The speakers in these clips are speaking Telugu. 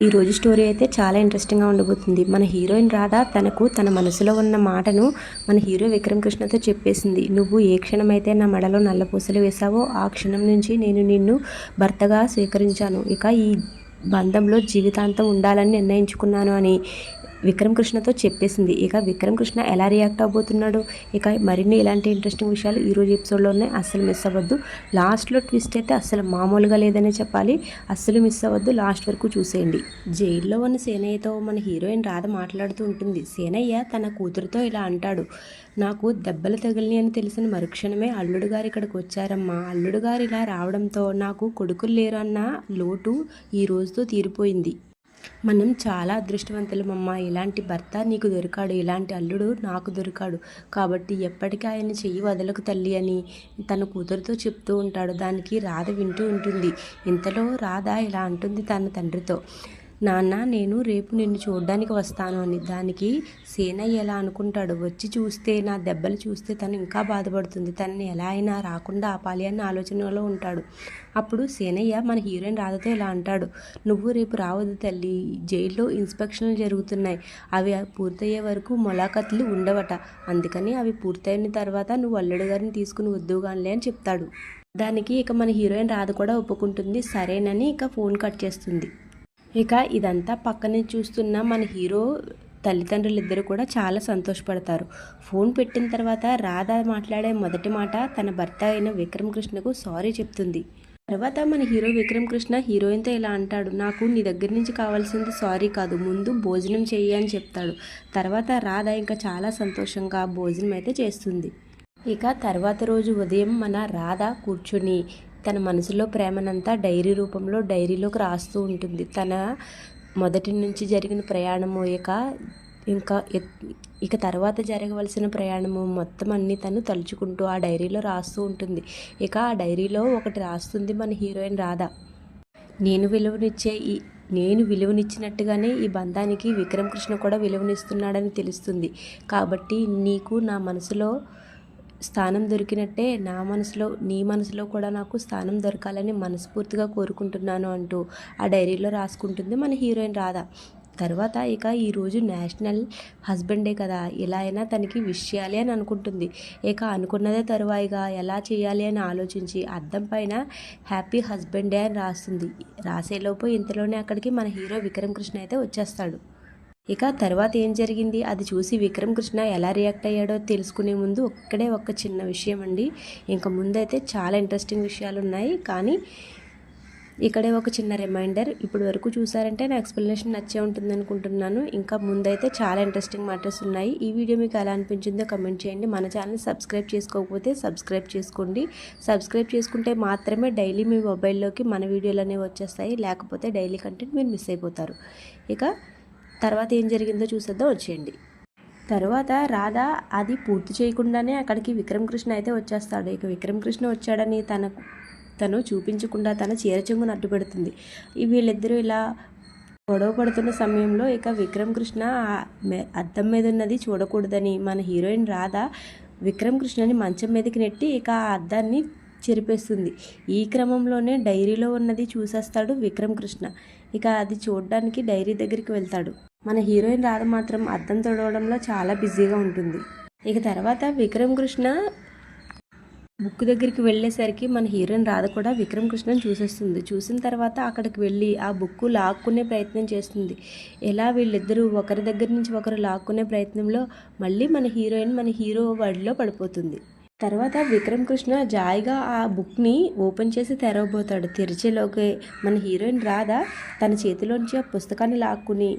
ఈ రోజు స్టోరీ అయితే చాలా ఇంట్రెస్టింగ్గా ఉండబోతుంది. మన హీరోయిన్ రాధ తన మనసులో ఉన్న మాటను మన హీరో విక్రమ్ కృష్ణతో చెప్పేసింది. నువ్వు ఏ క్షణమైతే నా మెడలో నల్లపూసలు వేశావో ఆ క్షణం నుంచి నేను నిన్ను భర్తగా స్వీకరించాను. ఇక ఈ బంధంలో జీవితాంతం ఉండాలని నిర్ణయించుకున్నాను అని విక్రమ్ కృష్ణతో చెప్పేసింది. ఇక విక్రమ్ కృష్ణ ఎలా రియాక్ట్ అవబోతున్నాడు, ఇక మరిన్ని ఇలాంటి ఇంట్రెస్టింగ్ విషయాలు ఈరోజు ఎపిసోడ్లోనే అస్సలు మిస్ అవ్వద్దు. లాస్ట్లో ట్విస్ట్ అయితే అస్సలు మామూలుగా లేదనే చెప్పాలి. అస్సలు మిస్ అవ్వద్దు, లాస్ట్ వరకు చూసేయండి. జైల్లో ఉన్న సేనయ్యతో మన హీరోయిన్ రాధ మాట్లాడుతూ ఉంటుంది. సేనయ్య తన కూతురుతో ఇలా అంటాడు, నాకు దెబ్బలు తగిలిని అని తెలిసిన మరుక్షణమే అల్లుడు గారు ఇక్కడికి వచ్చారమ్మా. అల్లుడు గారు ఇలా రావడంతో నాకు కొడుకులు లేరు అన్న లోటు ఈ రోజుతో తీరిపోయింది. మనం చాలా అదృష్టవంతులమమ్మా. ఇలాంటి భర్త నీకు దొరికాడు, ఇలాంటి అల్లుడు నాకు దొరికాడు. కాబట్టి ఎప్పటికీ ఆయన చెయ్యి వదలకు తల్లి అని తన కూతురుతో చెప్తూ ఉంటాడు. దానికి రాధ వింటూ ఉంటుంది. ఇంతలో రాధ ఇలా అంటుంది తన తండ్రితో, నాన్న నేను రేపు నిన్ను చూడడానికి వస్తాను అని. దానికి సేనయ్య ఎలా అనుకుంటాడు, వచ్చి చూస్తే నా దెబ్బలు చూస్తే తను ఇంకా బాధపడుతుంది, తనని ఎలా అయినా రాకుండా ఆపాలి అన్న ఆలోచనలో ఉంటాడు. అప్పుడు సేనయ్య మన హీరోయిన్ రాధతో ఇలా అంటాడు, నువ్వు రేపు రావద్దు తల్లి, జైల్లో ఇన్స్పెక్షన్లు జరుగుతున్నాయి, అవి పూర్తయ్యే వరకు మొలాఖతులు ఉండవట, అందుకని అవి పూర్తయిన తర్వాత నువ్వు అల్లుడు గారిని తీసుకుని వద్దుగానిలే అని చెప్తాడు. దానికి ఇక మన హీరోయిన్ రాధ కూడా ఒప్పుకుంటుంది. సరేనని ఇక ఫోన్ కట్ చేస్తుంది. ఇక ఇదంతా పక్కనే చూస్తున్న మన హీరో తల్లిదండ్రులు ఇద్దరు కూడా చాలా సంతోషపడతారు. ఫోన్ పెట్టిన తర్వాత రాధ మాట్లాడే మొదటి మాట తన భర్త అయిన విక్రమ్ కృష్ణకు సారీ చెప్తుంది. తర్వాత మన హీరో విక్రమ్ కృష్ణ హీరోయిన్తో ఇలా అంటాడు, నాకు నీ దగ్గర నుంచి కావాల్సింది సారీ కాదు, ముందు భోజనం చెయ్యి అని చెప్తాడు. తర్వాత రాధ ఇంకా చాలా సంతోషంగా భోజనం అయితే చేస్తుంది. ఇక తర్వాత రోజు ఉదయం మన రాధ కూర్చుని తన మనసులో ప్రేమనంతా డైరీ రూపంలో డైరీలోకి రాస్తూ ఉంటుంది. తన మొదటి నుంచి జరిగిన ప్రయాణము ఇక తర్వాత జరగవలసిన ప్రయాణము మొత్తం అన్నీ తను తలుచుకుంటూ ఆ డైరీలో రాస్తూ ఉంటుంది. ఇక ఆ డైరీలో ఒకటి రాస్తుంది మన హీరోయిన్ రాధ, నేను విలువనిచ్చినట్టుగానే ఈ బంధానికి విక్రమ్ కృష్ణ కూడా విలువనిస్తున్నాడని తెలుస్తుంది. కాబట్టి నీకు నా మనసులో స్థానం దొరికినట్టే నీ మనసులో కూడా నాకు స్థానం దొరకాలని మనస్ఫూర్తిగా కోరుకుంటున్నాను అంటూ ఆ డైరీలో రాసుకుంటుంది మన హీరోయిన్ రాధ. తర్వాత ఇక ఈరోజు నేషనల్ హస్బెండ్ డే కదా, ఎలా అయినా తనకి విష్ చేయాలి అని అనుకుంటుంది. ఇక అనుకున్నదే తరువాయిగా ఎలా చేయాలి అని ఆలోచించి అద్దం పైన హ్యాపీ హస్బెండ్ డే అని రాస్తుంది. రాసేలోపు ఇంతలోనే అక్కడికి మన హీరో విక్రమ్ కృష్ణ అయితే వచ్చేస్తాడు. ఇక తర్వాత ఏం జరిగింది అది చూసి విక్రమ్ కృష్ణ ఎలా రియాక్ట్ అయ్యాడో తెలుసుకునే ముందు ఒక్క చిన్న విషయం అండి. ఇంకా ముందైతే చాలా ఇంట్రెస్టింగ్ విషయాలు ఉన్నాయి, కానీ ఇక్కడే ఒక చిన్న రిమైండర్. ఇప్పటి వరకు చూసారంటే నా ఎక్స్ప్లెనేషన్ నచ్చే ఉంటుంది అనుకుంటున్నాను. ఇంకా ముందైతే చాలా ఇంట్రెస్టింగ్ మ్యాటర్స్ ఉన్నాయి. ఈ వీడియో మీకు ఎలా అనిపించిందో కమెంట్ చేయండి. మన ఛానల్ సబ్స్క్రైబ్ చేసుకోకపోతే సబ్స్క్రైబ్ చేసుకోండి. సబ్స్క్రైబ్ చేసుకుంటే మాత్రమే డైలీ మీ మొబైల్లోకి మన వీడియోలు అనేవి వచ్చేస్తాయి, లేకపోతే డైలీ కంటెంట్ మీరు మిస్ అయిపోతారు. ఇక తర్వాత ఏం జరిగిందో చూసేద్దాం, వచ్చేయండి. తర్వాత రాధ అది పూర్తి చేయకుండానే అక్కడికి విక్రమ్ కృష్ణ అయితే వచ్చేస్తాడు. ఇక విక్రమ్ కృష్ణ వచ్చాడని తను చూపించకుండా తన చీర చెంగును అడ్డు పెడుతుంది. వీళ్ళిద్దరూ ఇలా గొడవ పడుతున్న సమయంలో ఇక విక్రమ్ కృష్ణ అద్దం మీద ఉన్నది చూడకూడదని మన హీరోయిన్ రాధ విక్రమ్ కృష్ణని మంచం మీదకి నెట్టి ఇక ఆ అద్దాన్ని చెరిపేస్తుంది. ఈ క్రమంలోనే డైరీలో ఉన్నది చూసేస్తాడు విక్రమ్ కృష్ణ. ఇక అది చూడడానికి డైరీ దగ్గరికి వెళ్తాడు. మన హీరోయిన్ రాధ మాత్రం అద్దం తొడవడంలో చాలా బిజీగా ఉంటుంది. ఇక తర్వాత విక్రమ్ కృష్ణ బుక్ దగ్గరికి వెళ్ళేసరికి మన హీరోయిన్ రాధ కూడా విక్రమ్ కృష్ణని చూసేస్తుంది. చూసిన తర్వాత అక్కడికి వెళ్ళి ఆ బుక్ లాక్కునే ప్రయత్నం చేస్తుంది. ఎలా వీళ్ళిద్దరూ ఒకరి దగ్గర నుంచి ఒకరు లాక్కునే ప్రయత్నంలో మళ్ళీ మన హీరో వడిలో పడిపోతుంది. తర్వాత విక్రమ్ కృష్ణ జాయిగా ఆ బుక్ని ఓపెన్ చేసి తెరవబోతాడు. తెరిచేలోకి మన హీరోయిన్ రాధ తన చేతిలోంచి ఆ పుస్తకాన్ని లాక్కుని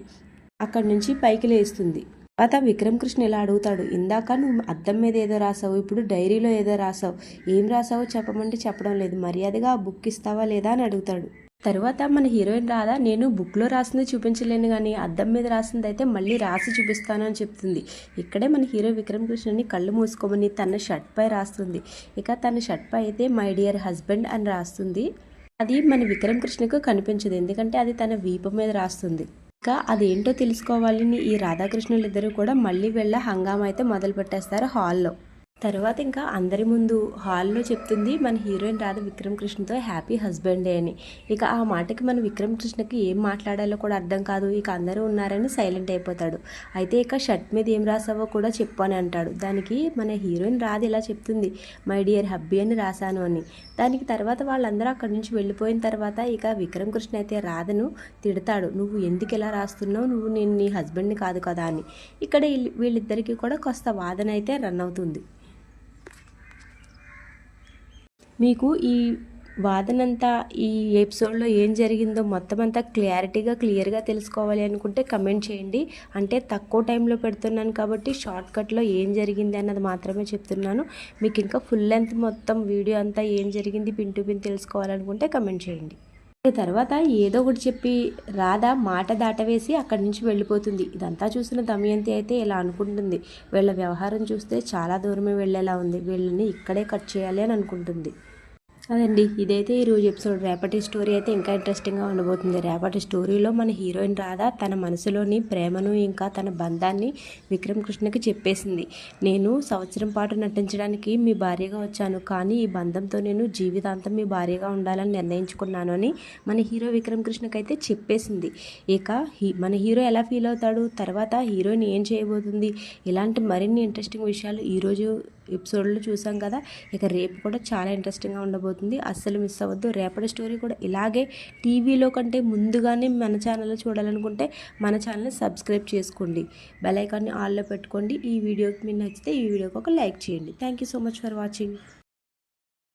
అక్కడి నుంచి పైకి లేస్తుంది. తర్వాత విక్రమ్ కృష్ణ ఇలా అడుగుతాడు, ఇందాక నువ్వు అద్దం మీద ఏదో రాసావు, ఇప్పుడు డైరీలో ఏదో రాసావు, ఏం రాసావో చెప్పమంటే చెప్పడం లేదు, మర్యాదగా ఆ బుక్ ఇస్తావా లేదా అని అడుగుతాడు. తర్వాత మన హీరోయిన్ రాధ, నేను బుక్లో రాసింది చూపించలేను కానీ అద్దం మీద రాసింది అయితే మళ్ళీ రాసి చూపిస్తాను అని చెప్తుంది. ఇక్కడే మన హీరో విక్రమ్ కృష్ణని కళ్ళు మూసుకోమని తన షర్ట్ పై రాస్తుంది. ఇక తన షర్ట్ పై అయితే మై డియర్ హస్బెండ్ అని రాస్తుంది. అది మన విక్రమ్ కృష్ణకు కనిపించదు, ఎందుకంటే అది తన వీపు మీద రాస్తుంది. ఇంకా అదేంటో తెలుసుకోవాలని ఈ రాధాకృష్ణులు ఇద్దరు కూడా మళ్ళీ హంగామా అయితే మొదలు పెట్టేస్తారు హాల్లో. తర్వాత ఇంకా అందరి ముందు హాల్లో చెప్తుంది మన హీరోయిన్ రాధ విక్రమ్ కృష్ణతో హ్యాపీ హస్బెండ్ డే అని. ఇక ఆ మాటకి మన విక్రమ్ కృష్ణకి ఏం మాట్లాడాలో కూడా అర్థం కాదు. ఇక అందరూ ఉన్నారని సైలెంట్ అయిపోతాడు. అయితే ఇక షర్ట్ మీద ఏం రాసావో కూడా చెప్పు అని అంటాడు. దానికి మన హీరోయిన్ రాధ ఇలా చెప్తుంది, మై డియర్ హబ్బీ అని రాశాను అని. దానికి తర్వాత వాళ్ళందరూ అక్కడి నుంచి వెళ్ళిపోయిన తర్వాత ఇక విక్రమ్ కృష్ణ అయితే రాధను తిడతాడు, నువ్వు ఎందుకు ఇలా రాస్తున్నావు, నేను నీ హస్బెండ్ని కాదు కదా అని. ఇక్కడ వీళ్ళిద్దరికీ కూడా కాస్త వాదన అయితే రన్ అవుతుంది. మీకు ఈ వాదనంతా ఈ ఎపిసోడ్లో ఏం జరిగిందో మొత్తం అంతా క్లియర్గా తెలుసుకోవాలి అనుకుంటే కమెంట్ చేయండి. అంటే తక్కువ టైంలో పెడుతున్నాను కాబట్టి షార్ట్కట్లో ఏం జరిగింది అన్నది మాత్రమే చెప్తున్నాను. మీకు ఇంకా ఫుల్ లెంత్ మొత్తం వీడియో అంతా ఏం జరిగింది పిన్ టు పిన్ తెలుసుకోవాలనుకుంటే కమెంట్ చేయండి. తర్వాత ఏదో ఒకటి చెప్పి రాధ మాట దాటవేసి అక్కడి నుంచి వెళ్ళిపోతుంది. ఇదంతా చూసిన దమయంతి అయితే ఇలా అనుకుంటుంది, వీళ్ళ వ్యవహారం చూస్తే చాలా దూరమే వెళ్ళేలా ఉంది, వీళ్ళని ఇక్కడే కట్ చేయాలి అని అనుకుంటుంది. అదండి, ఇదైతే ఈరోజు ఎపిసోడ్. రేపటి స్టోరీ అయితే ఇంకా ఇంట్రెస్టింగ్గా ఉండబోతుంది. రేపటి స్టోరీలో మన హీరోయిన్ రాధ తన మనసులోని ప్రేమను ఇంకా తన బంధాన్ని విక్రమ్ కృష్ణకి చెప్పేసింది. నేను సంవత్సరం పాటు నటించడానికి మీ భార్యగా వచ్చాను, కానీ ఈ బంధంతో నేను జీవితాంతం మీ భార్యగా ఉండాలని నిర్ణయించుకున్నాను అని మన హీరో విక్రమ్ కృష్ణకి అయితే చెప్పేసింది. ఇక మన హీరో ఎలా ఫీల్ అవుతాడు, తర్వాత హీరోయిన్ ఏం చేయబోతుంది, ఇలాంటి మరిన్ని ఇంట్రెస్టింగ్ విషయాలు ఈరోజు ఎపిసోడ్లో చూసాం కదా. ఇక రేపు కూడా చాలా ఇంట్రెస్టింగ్గా ఉండబోతుంది, అస్సలు మిస్ అవ్వద్దు. రేపటి స్టోరీ కూడా ఇలాగే టీవీలో కంటే ముందుగానే మన ఛానల్లో చూడాలనుకుంటే మన ఛానల్ని సబ్స్క్రైబ్ చేసుకోండి, బెల్ ఐకాన్ని ఆల్లో పెట్టుకోండి. ఈ వీడియోకి మీకు నచ్చితే ఈ వీడియోకి ఒక లైక్ చేయండి. Thank you so much for watching.